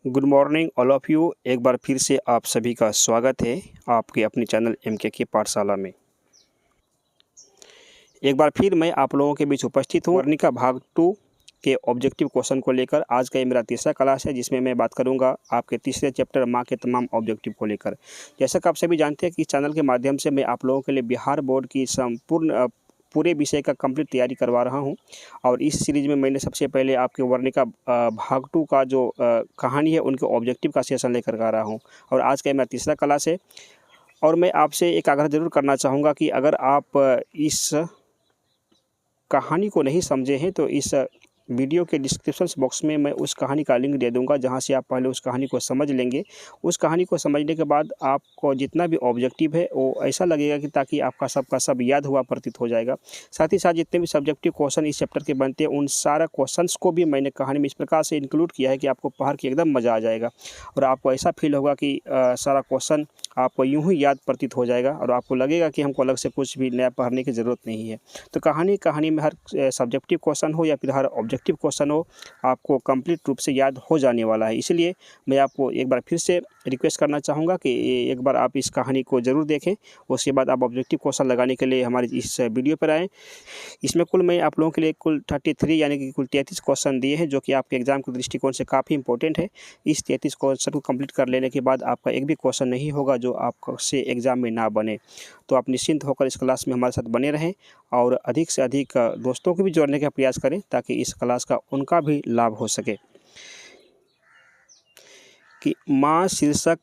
Good morning all of you. एक बार फिर से आप सभी का स्वागत है आपके अपने चैनल MKK पाठशाला में। एक बार फिर मैं आप लोगों के बीच उपस्थित हूँ वर्णिका भाग 2 के ऑब्जेक्टिव क्वेश्चन को लेकर। आज का ये मेरा तीसरा क्लास है जिसमें मैं बात करूंगा आपके तीसरे चैप्टर माँ के तमाम ऑब्जेक्टिव को लेकर। जैसा कि आप सभी जानते हैं कि इस चैनल के माध्यम से मैं आप लोगों के लिए बिहार बोर्ड की संपूर्ण पूरे विषय का कंप्लीट तैयारी करवा रहा हूं। और इस सीरीज में मैंने सबसे पहले आपके वर्णिका भाग 2 का जो कहानी है उनके ऑब्जेक्टिव का सेशन लेकर आ रहा हूं। और आज का मेरा तीसरा क्लास है और मैं आपसे एक आग्रह जरूर करना चाहूँगा कि अगर आप इस कहानी को नहीं समझे हैं तो इस वीडियो के डिस्क्रिप्शन बॉक्स में मैं उस कहानी का लिंक दे दूंगा, जहां से आप पहले उस कहानी को समझ लेंगे। उस कहानी को समझने के बाद आपको जितना भी ऑब्जेक्टिव है वो ऐसा लगेगा कि ताकि आपका सबका सब याद हुआ प्रतीत हो जाएगा। साथ ही साथ जितने भी सब्जेक्टिव क्वेश्चन इस चैप्टर के बनते हैं उन सारा क्वेश्चंस को भी मैंने कहानी में इस प्रकार से इंक्लूड किया है कि आपको पढ़ के एकदम मज़ा आ जाएगा और आपको ऐसा फील होगा कि सारा क्वेश्चन आपको यूं ही याद प्रतीत हो जाएगा और आपको लगेगा कि हमको अलग से कुछ भी नया पढ़ने की ज़रूरत नहीं है। तो कहानी में हर सब्जेक्टिव क्वेश्चन हो या फिर हर ऑब्जेक्टिव क्वेश्चन हो आपको कंप्लीट रूप से याद हो जाने वाला है। इसलिए मैं आपको एक बार फिर से रिक्वेस्ट करना चाहूँगा कि एक बार आप इस कहानी को ज़रूर देखें, उसके बाद आप ऑब्जेक्टिव क्वेश्चन लगाने के लिए हमारे इस वीडियो पर आएँ। इसमें कुल मैं आप लोगों के लिए कुल 33 यानी कि कुल 33 क्वेश्चन दिए हैं, जो कि आपके एग्जाम के दृष्टिकोण से काफ़ी इंपॉर्टेंट है। इस 33 क्वेश्चन को कंप्लीट कर लेने के बाद आपका एक भी क्वेश्चन नहीं होगा जो आपसे एग्जाम में ना बने। तो आप निश्चिंत होकर इस क्लास में हमारे साथ बने रहें और अधिक से अधिक दोस्तों को भी जोड़ने का प्रयास करें ताकि इस क्लास का उनका भी लाभ हो सके। कि माँ शीर्षक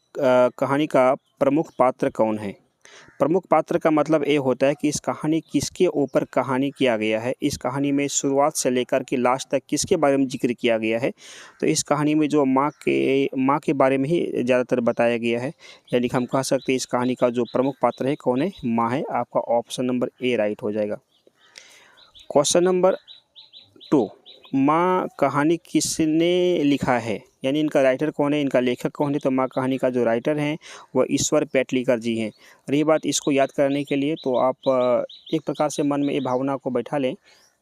कहानी का प्रमुख पात्र कौन है। प्रमुख पात्र का मतलब ये होता है कि इस कहानी किसके ऊपर कहानी किया गया है, इस कहानी में शुरुआत से लेकर के लास्ट तक किसके बारे में जिक्र किया गया है। तो इस कहानी में जो माँ के बारे में ही ज़्यादातर बताया गया है, यानी कि हम कह सकते हैं इस कहानी का जो प्रमुख पात्र है कौन है, माँ है। आपका ऑप्शन नंबर ए राइट हो जाएगा। क्वेश्चन नंबर 2, माँ कहानी किसने लिखा है, यानी इनका राइटर कौन है, इनका लेखक कौन है। तो माँ कहानी का जो राइटर हैं वह ईश्वर पेटलीकर जी हैं। रही बात इसको याद करने के लिए तो आप एक प्रकार से मन में ये भावना को बैठा लें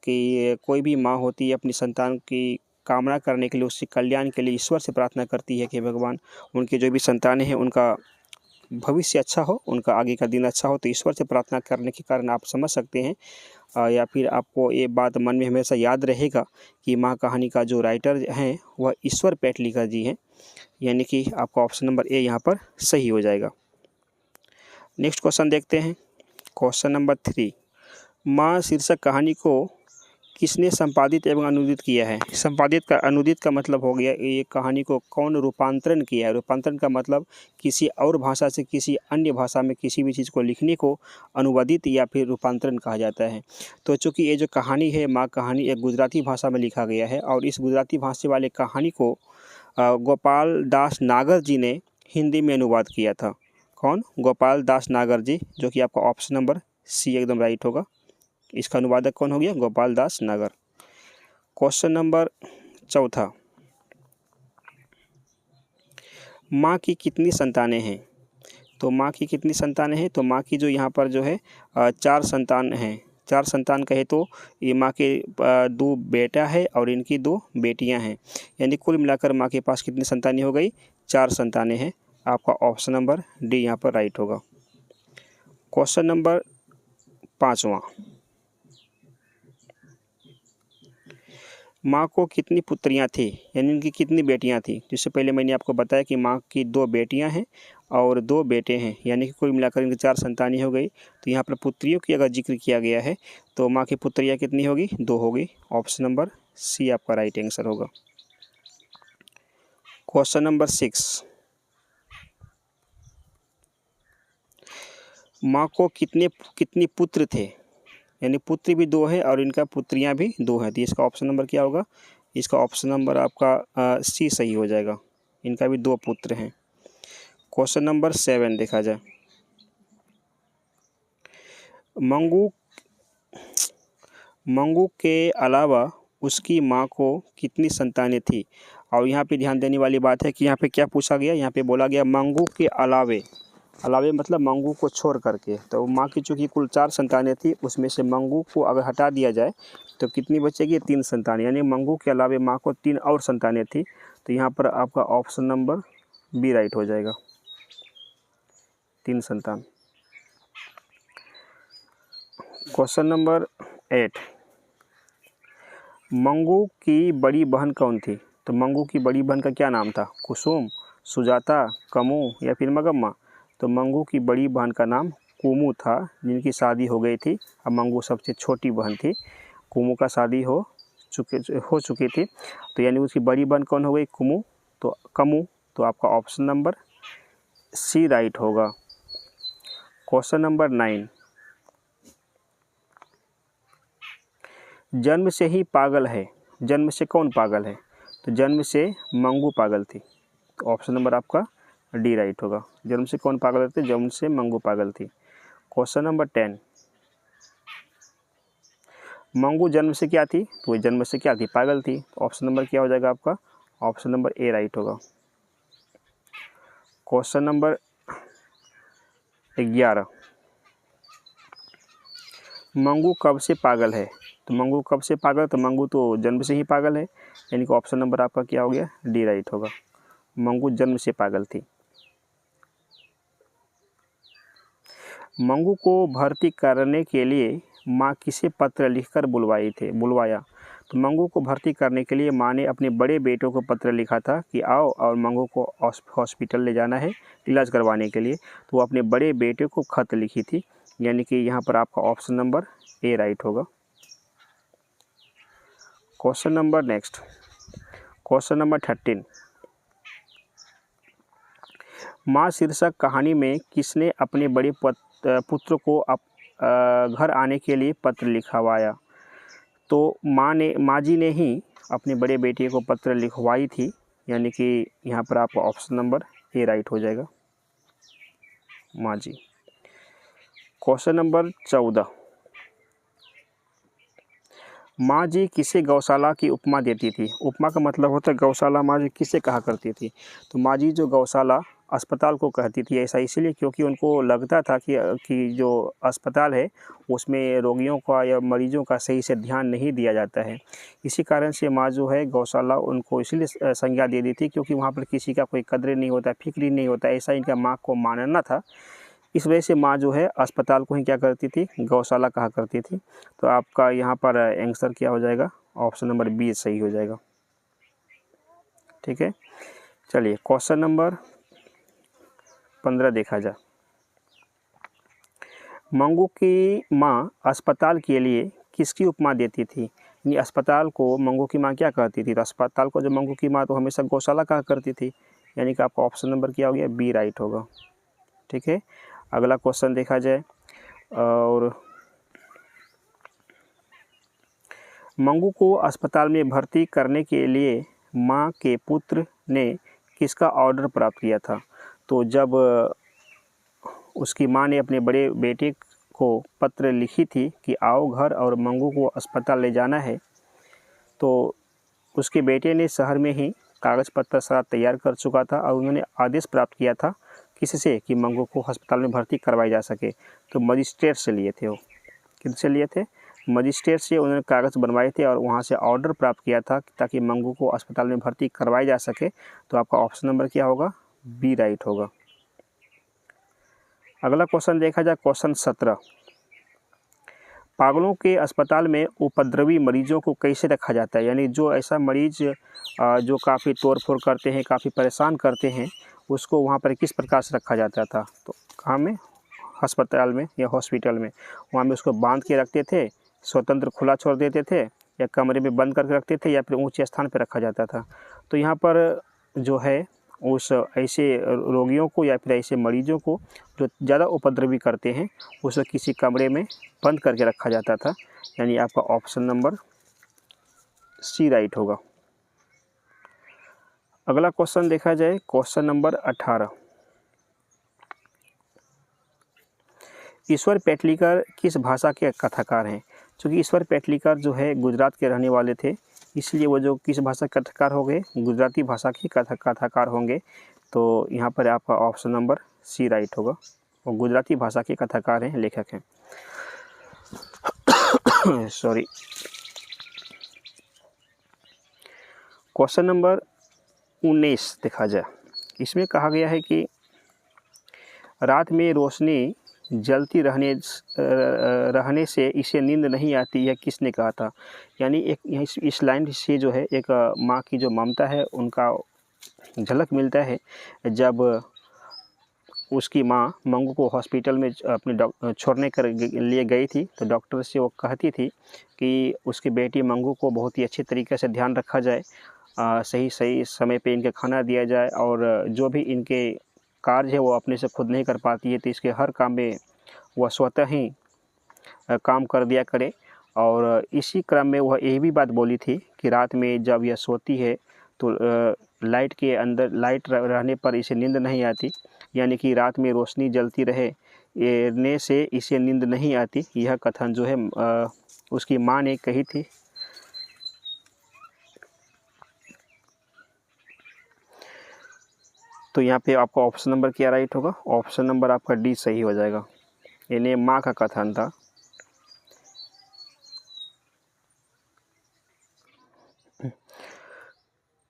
कि कोई भी माँ होती है अपनी संतान की कामना करने के लिए, उसके कल्याण के लिए ईश्वर से प्रार्थना करती है कि भगवान उनके जो भी संतानें हैं उनका भविष्य अच्छा हो, उनका आगे का दिन अच्छा हो। तो ईश्वर से प्रार्थना करने के कारण आप समझ सकते हैं या फिर आपको ये बात मन में हमेशा याद रहेगा कि माँ कहानी का जो राइटर हैं वह ईश्वर पेटलीकर जी हैं, यानी कि आपका ऑप्शन नंबर ए यहाँ पर सही हो जाएगा। नेक्स्ट क्वेश्चन देखते हैं। क्वेश्चन नंबर 3, माँ शीर्षक कहानी को किसने संपादित एवं अनुदित किया है। अनुदित का मतलब हो गया ये कहानी को कौन रूपांतरण किया है। रूपांतरण का मतलब किसी और भाषा से किसी अन्य भाषा में किसी भी चीज़ को लिखने को अनुवादित या फिर रूपांतरण कहा जाता है। तो चूँकि ये जो कहानी है माँ कहानी एक गुजराती भाषा में लिखा गया है और इस गुजराती भाषा वाले कहानी को गोपाल दास नागर जी ने हिंदी में अनुवाद किया था। कौन? गोपाल दास नागर जी, जो कि आपका ऑप्शन नंबर सी एकदम राइट होगा। इसका अनुवादक कौन हो गया? गोपाल दास नागर। क्वेश्चन नंबर 4, माँ की कितनी संतानें हैं। तो माँ की कितनी संतानें हैं, तो माँ की जो यहाँ पर जो है 4 संतान हैं। 4 संतान कहे तो ये माँ के 2 बेटा है और इनकी 2 बेटियां हैं, यानी कुल मिलाकर माँ के पास कितनी संतानें हो गई? 4 संतानें हैं। आपका ऑप्शन नंबर डी यहाँ पर राइट होगा। क्वेश्चन नंबर 5, माँ को कितनी पुत्रियाँ थी, यानी इनकी कितनी बेटियाँ थी। जिससे पहले मैंने आपको बताया कि माँ की 2 बेटियाँ हैं और 2 बेटे हैं, यानी कि कुल मिलाकर इनकी 4 संतानें हो गई। तो यहाँ पर पुत्रियों की अगर जिक्र किया गया है तो माँ की पुत्रियाँ कितनी होगी? 2 होगी। ऑप्शन नंबर सी आपका राइट आंसर होगा। क्वेश्चन नंबर 6, माँ को कितनी पुत्र थे, यानी पुत्री भी 2 है और इनका पुत्रियां भी 2 हैं। तो इसका ऑप्शन नंबर क्या होगा? इसका ऑप्शन नंबर आपका सी सही हो जाएगा। इनका भी 2 पुत्र हैं। क्वेश्चन नंबर 7 देखा जाए। मंगू के अलावा उसकी माँ को कितनी संतानें थी। और यहाँ पे ध्यान देने वाली बात है कि यहाँ पे क्या पूछा गया, यहाँ पे बोला गया मंगू के अलावे, अलावे मतलब मंगू को छोड़ करके। तो माँ की चूँकि कुल 4 संतानें थी, उसमें से मंगू को अगर हटा दिया जाए तो कितनी बचेगी? 3 संतानें, यानी मंगू के अलावे माँ को 3 और संतानें थी। तो यहाँ पर आपका ऑप्शन नंबर बी राइट हो जाएगा, 3 संतान। क्वेश्चन नंबर 8, मंगू की बड़ी बहन कौन थी? तो मंगू की बड़ी बहन का क्या नाम था? कुसुम, सुजाता, कमू या फिर मगम्मा? तो मंगू की बड़ी बहन का नाम कुमू था, जिनकी शादी हो गई थी। अब मंगू सबसे छोटी बहन थी, कुमू का शादी हो चुकी थी, तो यानी उसकी बड़ी बहन कौन हो गई? कुमू, तो कमू। तो आपका ऑप्शन नंबर सी राइट होगा। क्वेश्चन नंबर 9, जन्म से ही पागल है, जन्म से कौन पागल है? तो जन्म से मंगू पागल थी। तो ऑप्शन नंबर आपका डी राइट होगा। जन्म से कौन पागल थे? जन्म से मंगू पागल थी। क्वेश्चन नंबर 10, मंगू जन्म से क्या थी? तो वो जन्म से क्या थी? पागल थी। तो ऑप्शन नंबर क्या हो जाएगा आपका? ऑप्शन नंबर ए राइट होगा। क्वेश्चन नंबर 11, मंगू कब से पागल है? तो मंगू कब से पागल? तो मंगू तो जन्म से ही पागल है, यानी कि ऑप्शन नंबर आपका क्या हो गया? डी राइट होगा। मंगू जन्म से पागल थी। मंगू को भर्ती करने के लिए माँ किसे पत्र लिखकर बुलवाया? तो मंगू को भर्ती करने के लिए माँ ने अपने बड़े बेटों को पत्र लिखा था कि आओ और मंगू को हॉस्पिटल ले जाना है इलाज करवाने के लिए। तो वो अपने बड़े बेटे को खत लिखी थी, यानी कि यहाँ पर आपका ऑप्शन नंबर ए राइट होगा। Question number next, question number 13, माँ शीर्षक कहानी में किसने अपने बड़े पुत्र को घर आने के लिए पत्र लिखवाया? तो माँ जी ने ही अपने बड़े बेटे को पत्र लिखवाई थी, यानी कि यहाँ पर आपका ऑप्शन नंबर ए राइट हो जाएगा, माँ जी। क्वेश्चन नंबर 14, माँ जी किसे गौशाला की उपमा देती थी? उपमा का मतलब होता है गौशाला। माँ जी किसे कहा करती थी? तो माँ जी जो गौशाला अस्पताल को कहती थी। ऐसा इसलिए क्योंकि उनको लगता था कि जो अस्पताल है उसमें रोगियों का या मरीजों का सही से ध्यान नहीं दिया जाता है। इसी कारण से माँ जो है गौशाला उनको इसलिए संज्ञा दे दी थी क्योंकि वहाँ पर किसी का कोई कद्र नहीं होता, फिक्र नहीं होता, ऐसा इनका माँ को मानना था। इस वजह से माँ जो है अस्पताल को ही क्या करती थी? गौशाला कहा करती थी। तो आपका यहाँ पर आंसर क्या हो जाएगा? ऑप्शन नंबर बी सही हो जाएगा। ठीक है, चलिए क्वेश्चन नंबर 15 देखा जाए। मंगू की माँ अस्पताल के लिए किसकी उपमा देती थी? यानी अस्पताल को मंगू की माँ क्या कहती थी? तो अस्पताल को जो मंगू की माँ तो हमेशा गौशाला कहा करती थी, यानी कि आपका ऑप्शन नंबर क्या हो गया? बी राइट होगा। ठीक है, अगला क्वेश्चन देखा जाए। और मंगू को अस्पताल में भर्ती करने के लिए माँ के पुत्र ने किसका ऑर्डर प्राप्त किया था? तो जब उसकी माँ ने अपने बड़े बेटे को पत्र लिखी थी कि आओ घर और मंगू को अस्पताल ले जाना है, तो उसके बेटे ने शहर में ही कागज़ पत्र सारा तैयार कर चुका था और उन्होंने आदेश प्राप्त किया था किससे? कि मंगू को अस्पताल में भर्ती करवाई जा सके। तो मजिस्ट्रेट से लिए थे वो। किससे लिए थे? मजिस्ट्रेट से उन्होंने कागज़ बनवाए थे और वहाँ से ऑर्डर प्राप्त किया था ताकि मंगू को अस्पताल में भर्ती करवाई जा सके। तो आपका ऑप्शन नंबर क्या होगा? बी राइट होगा। अगला क्वेश्चन देखा जाए, क्वेश्चन 17, पागलों के अस्पताल में उपद्रवी मरीजों को कैसे रखा जाता है? यानी जो ऐसा मरीज जो काफ़ी तोड़-फोड़ करते हैं, काफ़ी परेशान करते हैं, उसको वहाँ पर किस प्रकार से रखा जाता था? तो कहाँ में? अस्पताल में या हॉस्पिटल में। वहाँ में उसको बांध के रखते थे, स्वतंत्र खुला छोड़ देते थे, या कमरे में बंद करके रखते थे, या फिर ऊँचे स्थान पर रखा जाता था। तो यहाँ पर जो है उस ऐसे रोगियों को या फिर ऐसे मरीजों को जो ज़्यादा उपद्रवी करते हैं उसे किसी कमरे में बंद करके रखा जाता था, यानी आपका ऑप्शन नंबर सी राइट होगा। अगला क्वेश्चन देखा जाए, क्वेश्चन नंबर 18, ईश्वर पेटलीकर किस भाषा के कथाकार हैं? क्योंकि ईश्वर पेटलीकर जो है गुजरात के रहने वाले थे, इसलिए वो जो किस भाषा के कथाकार हो गए? गुजराती भाषा के कथाकार होंगे। तो यहाँ पर आपका ऑप्शन नंबर सी राइट होगा। वो गुजराती भाषा के कथाकार हैं, लेखक हैं। सॉरी। क्वेश्चन नंबर 19 देखा जाए, इसमें कहा गया है कि रात में रोशनी जलती रहने से इसे नींद नहीं आती, यह किसने कहा था। यानी एक इस लाइन से जो है एक माँ की जो ममता है उनका झलक मिलता है। जब उसकी माँ मंगू को हॉस्पिटल में अपने छोड़ने कर लिए गई थी, तो डॉक्टर से वो कहती थी कि उसकी बेटी मंगू को बहुत ही अच्छे तरीके से ध्यान रखा जाए, सही समय पे इनके खाना दिया जाए, और जो भी इनके कार्य है वो अपने से खुद नहीं कर पाती है, तो इसके हर काम में वह स्वतः ही काम कर दिया करे। और इसी क्रम में वह ये भी बात बोली थी कि रात में जब यह सोती है तो लाइट के अंदर लाइट रहने पर इसे नींद नहीं आती, यानी कि रात में रोशनी जलती रहने से इसे नींद नहीं आती। यह कथन जो है उसकी माँ ने कही थी। तो यहाँ पे आपका ऑप्शन नंबर क्या राइट होगा, ऑप्शन नंबर आपका डी सही हो जाएगा। यानी माँ का कथन था।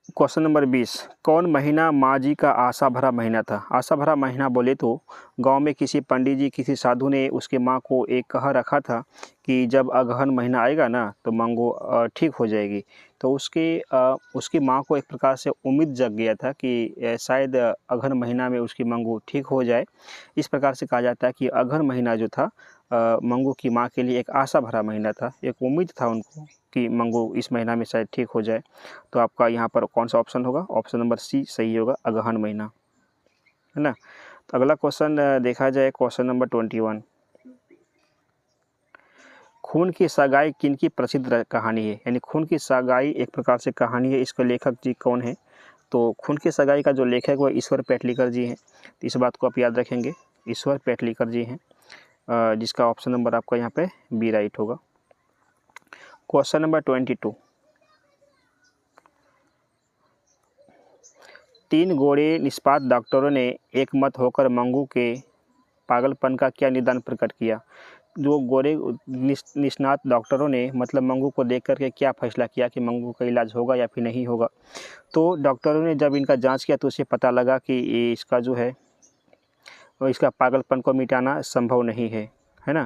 क्वेश्चन नंबर 20, कौन महीना माँ जी का आशा भरा महीना था। आशा भरा महीना बोले तो गांव में किसी पंडित जी किसी साधु ने उसके माँ को एक कहा रखा था कि जब अगहन महीना आएगा ना तो मंगो ठीक हो जाएगी। तो उसकी माँ को एक प्रकार से उम्मीद जग गया था कि शायद अगहन महीना में उसकी मंगू ठीक हो जाए। इस प्रकार से कहा जाता है कि अगहन महीना जो था मंगू की माँ के लिए एक आशा भरा महीना था, एक उम्मीद था उनको कि मंगू इस महीना में शायद ठीक हो जाए। तो आपका यहाँ पर कौन सा ऑप्शन होगा, ऑप्शन नंबर सी सही होगा, अगहन महीना, है ना। तो अगला क्वेश्चन देखा जाए, क्वेश्चन नंबर 21, खून की सगाई किनकी प्रसिद्ध कहानी है। यानी खून की सगाई एक प्रकार से कहानी है, इसके लेखक जी कौन है। तो खून की सगाई का जो लेखक वो ईश्वर पेटलीकर जी हैं। तो इस बात को आप याद रखेंगे, ईश्वर पेटलीकर जी हैं, जिसका ऑप्शन नंबर आपका यहाँ पे बी राइट होगा। क्वेश्चन नंबर 22, 3 गोरे निष्पात डॉक्टरों ने एक मत होकर मंगू के पागलपन का क्या निदान प्रकट किया। जो गोरे निष्णात डॉक्टरों ने मतलब मंगू को देख कर के क्या फैसला किया कि मंगू का इलाज होगा या फिर नहीं होगा। तो डॉक्टरों ने जब इनका जांच किया तो उसे पता लगा कि इसका जो है इसका पागलपन को मिटाना संभव नहीं है, है ना।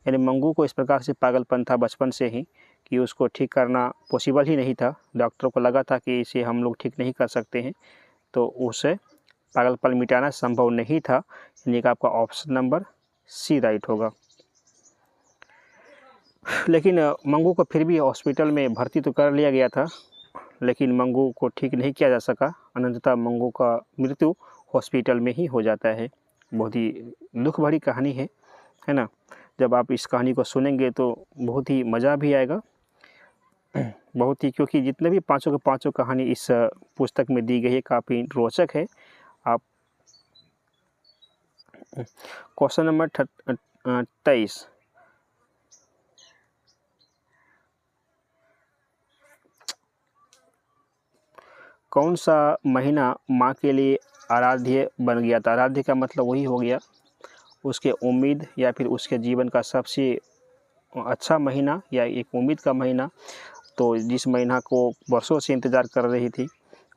यानी मंगू को इस प्रकार से पागलपन था बचपन से ही कि उसको ठीक करना पॉसिबल ही नहीं था। डॉक्टरों को लगा था कि इसे हम लोग ठीक नहीं कर सकते हैं, तो उसे पागलपन मिटाना संभव नहीं था। यानी कि आपका ऑप्शन नंबर सी राइट होगा। लेकिन मंगू को फिर भी हॉस्पिटल में भर्ती तो कर लिया गया था, लेकिन मंगू को ठीक नहीं किया जा सका। अनंततः मंगू का मृत्यु हॉस्पिटल में ही हो जाता है। बहुत ही दुख भरी कहानी है ना। जब आप इस कहानी को सुनेंगे तो बहुत ही मज़ा भी आएगा, बहुत ही, क्योंकि जितने भी पाँचों के पाँचों कहानी इस पुस्तक में दी गई है काफ़ी रोचक है। आप क्वेश्चन नंबर 23, कौन सा महीना माँ के लिए आराध्य बन गया था। आराध्य का मतलब वही हो गया उसके उम्मीद या फिर उसके जीवन का सबसे अच्छा महीना या एक उम्मीद का महीना। तो जिस महीना को वर्षों से इंतज़ार कर रही थी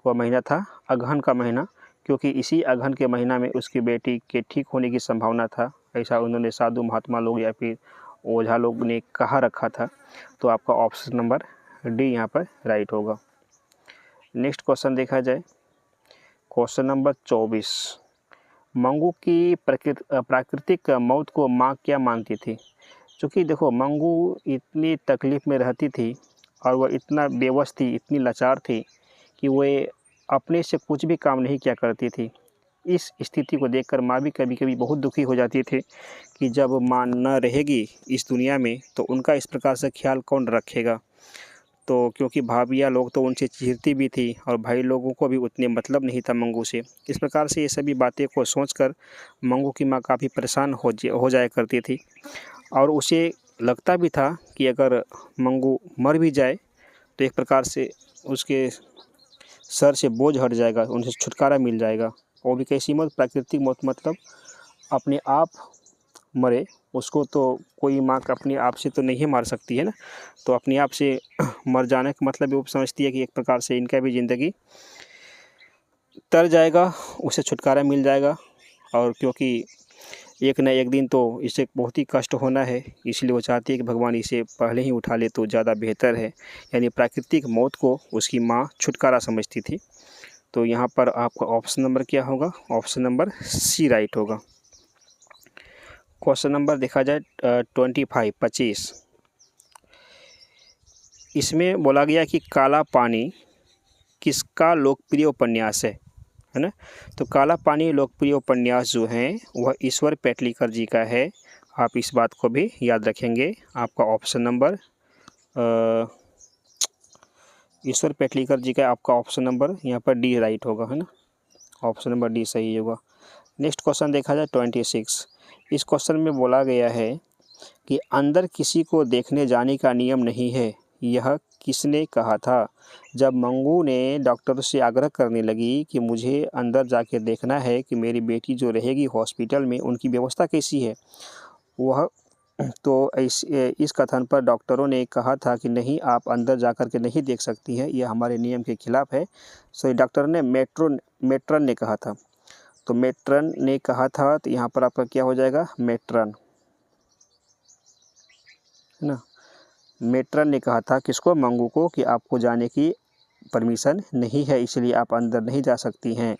वह महीना था अगहन का महीना, क्योंकि इसी अगहन के महीना में उसकी बेटी के ठीक होने की संभावना था। ऐसा उन्होंने साधु महात्मा लोग या फिर ओझा लोग ने कहा रखा था। तो आपका ऑप्शन नंबर डी यहाँ पर राइट होगा। नेक्स्ट क्वेश्चन देखा जाए, क्वेश्चन नंबर 24, मंगू की प्राकृतिक मौत को माँ क्या मानती थी। क्योंकि देखो मंगू इतनी तकलीफ़ में रहती थी और वह इतना बेबस थी, इतनी लाचार थी कि वह अपने से कुछ भी काम नहीं किया करती थी। इस स्थिति को देखकर माँ भी कभी कभी बहुत दुखी हो जाती थी कि जब माँ न रहेगी इस दुनिया में तो उनका इस प्रकार से ख्याल कौन रखेगा। तो क्योंकि भाभियाँ लोग तो उनसे चिढ़ती भी थी और भाई लोगों को भी उतने मतलब नहीं था मंगू से। इस प्रकार से ये सभी बातें को सोचकर मंगू की माँ काफ़ी परेशान हो जाया करती थी और उसे लगता भी था कि अगर मंगू मर भी जाए तो एक प्रकार से उसके सर से बोझ हट जाएगा, उनसे छुटकारा मिल जाएगा। वो भी कैसी मौत? प्राकृतिक मौत, मतलब अपने आप मरे। उसको तो कोई माँ अपने आप से तो नहीं मार सकती है ना, तो अपने आप से मर जाने का मतलब वो समझती है कि एक प्रकार से इनका भी ज़िंदगी तर जाएगा, उसे छुटकारा मिल जाएगा। और क्योंकि एक न एक दिन तो इसे बहुत ही कष्ट होना है, इसलिए वो चाहती है कि भगवान इसे पहले ही उठा ले तो ज़्यादा बेहतर है। यानी प्राकृतिक मौत को उसकी माँ छुटकारा समझती थी। तो यहाँ पर आपका ऑप्शन नंबर क्या होगा? ऑप्शन नंबर सी राइट होगा। क्वेश्चन नंबर देखा जाए 25। इसमें बोला गया कि काला पानी किसका लोकप्रिय उपन्यास है ना? तो काला पानी लोकप्रिय उपन्यास जो है वह ईश्वर पेटलीकर जी का है। आप इस बात को भी याद रखेंगे। आपका ऑप्शन नंबर ईश्वर पेटलीकर जी का आपका ऑप्शन नंबर यहाँ पर डी राइट होगा, है ना? ऑप्शन नंबर डी सही होगा। नेक्स्ट क्वेश्चन देखा जाए 26। इस क्वेश्चन में बोला गया है कि अंदर किसी को देखने जाने का नियम नहीं है, यह किसने कहा था? जब मंगू ने डॉक्टर से आग्रह करने लगी कि मुझे अंदर जाके देखना है कि मेरी बेटी जो रहेगी हॉस्पिटल में उनकी व्यवस्था कैसी है, वह तो इस कथन पर डॉक्टरों ने कहा था कि नहीं, आप अंदर जाकर के नहीं देख सकती हैं, यह हमारे नियम के खिलाफ है। सो डॉक्टर ने मेट्रन ने कहा था। तो मेट्रन ने कहा था, तो यहाँ पर आपका क्या हो जाएगा? मेट्रन, है ना? मेट्रन ने कहा था किसको? मंगू को, कि आपको जाने की परमिशन नहीं है, इसलिए आप अंदर नहीं जा सकती हैं।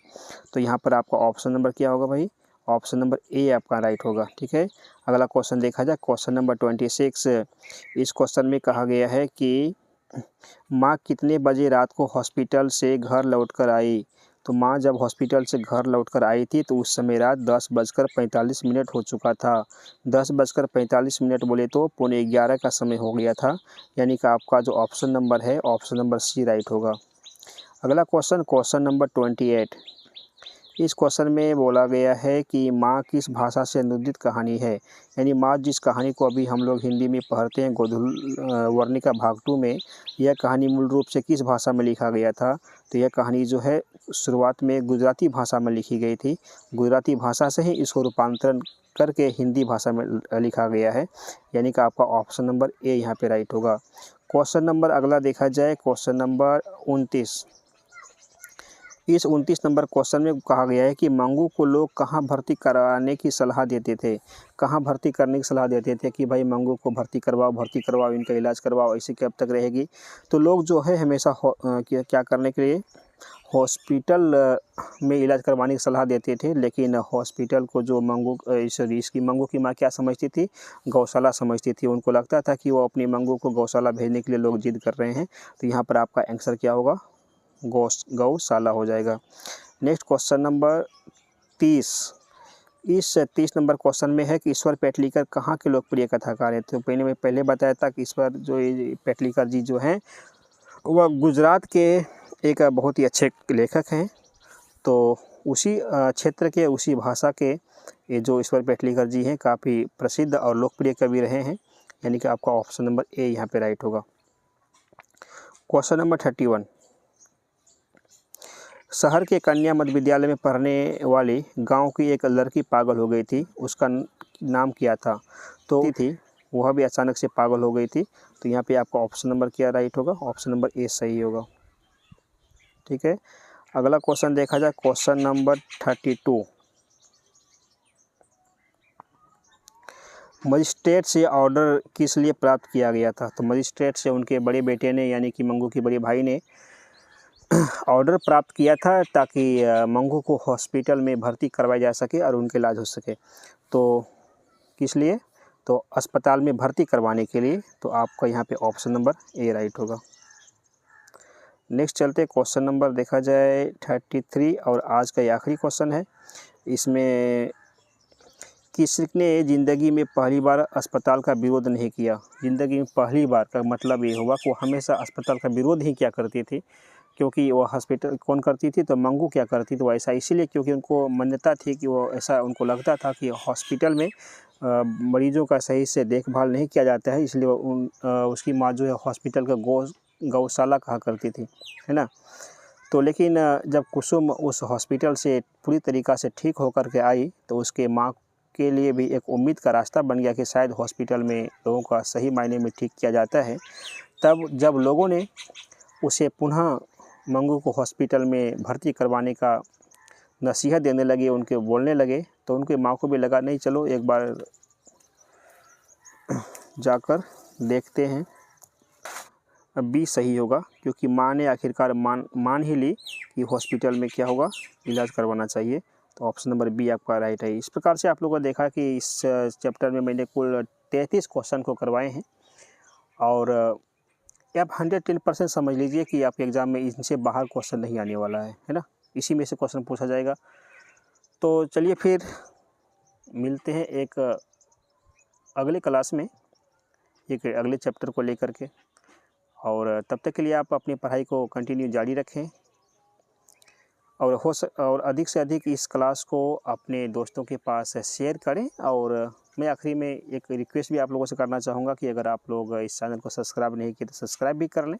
तो यहाँ पर आपका ऑप्शन नंबर क्या होगा भाई? ऑप्शन नंबर ए आपका राइट होगा। ठीक है, अगला क्वेश्चन देखा जाए, क्वेश्चन नंबर 26। इस क्वेश्चन में कहा गया है कि माँ कितने बजे रात को हॉस्पिटल से घर लौटकर आई? तो माँ जब हॉस्पिटल से घर लौटकर आई थी तो उस समय रात 10:45 हो चुका था। 10:45 बोले तो 11:15 का समय हो गया था। यानी कि आपका जो ऑप्शन नंबर है, ऑप्शन नंबर सी राइट होगा। अगला क्वेश्चन, क्वेश्चन नंबर 28। इस क्वेश्चन में बोला गया है कि माँ किस भाषा से अनुदित कहानी है? यानी माँ जिस कहानी को अभी हम लोग हिंदी में पढ़ते हैं, गोधुल वर्णिका भाग 2 में, यह कहानी मूल रूप से किस भाषा में लिखा गया था? तो यह कहानी जो है शुरुआत में गुजराती भाषा में लिखी गई थी। गुजराती भाषा से ही इसको रूपांतरण करके हिंदी भाषा में लिखा गया है। यानी कि आपका ऑप्शन नंबर ए यहाँ पे राइट होगा। क्वेश्चन नंबर अगला देखा जाए, क्वेश्चन नंबर 29। इस 29 नंबर क्वेश्चन में कहा गया है कि मंगू को लोग कहाँ भर्ती कराने की सलाह देते थे? कहाँ भर्ती करने की सलाह देते थे कि भाई मंगू को भर्ती करवाओ, इनका इलाज करवाओ, ऐसे कब तक रहेगी? तो लोग जो है हमेशा क्या करने के लिए हॉस्पिटल में इलाज करवाने की सलाह देते थे। लेकिन हॉस्पिटल को जो इसकी मंगू की माँ क्या समझती थी? गौशाला समझती थी। उनको लगता था कि वो अपनी मंगू को गौशाला भेजने के लिए लोग जिद कर रहे हैं। तो यहाँ पर आपका आंसर क्या होगा? गौशाला हो जाएगा। Next question number 30। इस 30 नंबर क्वेश्चन में है कि ईश्वर पेटलीकर कहाँ के लोकप्रिय कथाकार हैं? तो पहले बताया था कि ईश्वर जो पेटलीकर जी जो हैं वह गुजरात के एक बहुत ही अच्छे लेखक हैं। तो उसी क्षेत्र के, उसी भाषा के ये जो ईश्वर पेटलीकर जी हैं काफ़ी प्रसिद्ध और लोकप्रिय कवि रहे हैं। यानी कि आपका ऑप्शन नंबर ए यहाँ पे राइट होगा। Question number 31। शहर के कन्या मध्य विद्यालय में पढ़ने वाली गांव की एक लड़की पागल हो गई थी, उसका नाम क्या था? तो थी वह भी अचानक से पागल हो गई थी। तो यहाँ पे आपका ऑप्शन नंबर क्या राइट होगा? ऑप्शन नंबर ए सही होगा। ठीक है, अगला क्वेश्चन देखा जाए, क्वेश्चन नंबर 32। मजिस्ट्रेट से ऑर्डर किस लिए प्राप्त किया गया था? तो मजिस्ट्रेट से उनके बड़े बेटे ने, यानी कि मंगू के बड़े भाई ने ऑर्डर प्राप्त किया था ताकि मंगू को हॉस्पिटल में भर्ती करवाया जा सके और उनका इलाज हो सके। तो किस लिए? तो अस्पताल में भर्ती करवाने के लिए। तो आपका यहाँ पे ऑप्शन नंबर ए राइट होगा। नेक्स्ट चलते क्वेश्चन नंबर देखा जाए 33 और आज का ये आखिरी क्वेश्चन है। इसमें किसने ज़िंदगी में पहली बार अस्पताल का विरोध नहीं किया? ज़िंदगी में पहली बार का मतलब ये हुआ कि वो हमेशा अस्पताल का विरोध ही क्या करती थी, क्योंकि वो हॉस्पिटल कौन करती थी? तो मंगू क्या करती थी? वो ऐसा इसीलिए क्योंकि उनको मान्यता थी कि वो ऐसा, उनको लगता था कि हॉस्पिटल में मरीजों का सही से देखभाल नहीं किया जाता है, इसलिए उसकी माँ जो है हॉस्पिटल का गौशाला कहा करती थी, है ना? तो लेकिन जब कुसुम उस हॉस्पिटल से पूरी तरीक़ा से ठीक होकर के आई तो उसके माँ के लिए भी एक उम्मीद का रास्ता बन गया कि शायद हॉस्पिटल में लोगों का सही मायने में ठीक किया जाता है। तब जब लोगों ने उसे पुनः मंगू को हॉस्पिटल में भर्ती करवाने का नसीहत देने लगे, उनके बोलने लगे, तो उनके माँ को भी लगा नहीं चलो एक बार जाकर देखते हैं, बी सही होगा, क्योंकि माँ ने आखिरकार मान ही ली कि हॉस्पिटल में क्या होगा, इलाज करवाना चाहिए। तो ऑप्शन नंबर बी आपका राइट है। इस प्रकार से आप लोगों ने देखा कि इस चैप्टर में मैंने कुल 33 क्वेश्चन को करवाए हैं और आप 110% समझ लीजिए कि आपके एग्ज़ाम में इनसे बाहर क्वेश्चन नहीं आने वाला है ना, इसी में से क्वेश्चन पूछा जाएगा। तो चलिए फिर मिलते हैं एक अगले क्लास में एक अगले चैप्टर को लेकर के, और तब तक के लिए आप अपनी पढ़ाई को कंटिन्यू जारी रखें और अधिक से अधिक इस क्लास को अपने दोस्तों के पास शेयर करें। और मैं आखिरी में एक रिक्वेस्ट भी आप लोगों से करना चाहूँगा कि अगर आप लोग इस चैनल को सब्सक्राइब नहीं किए तो सब्सक्राइब भी कर लें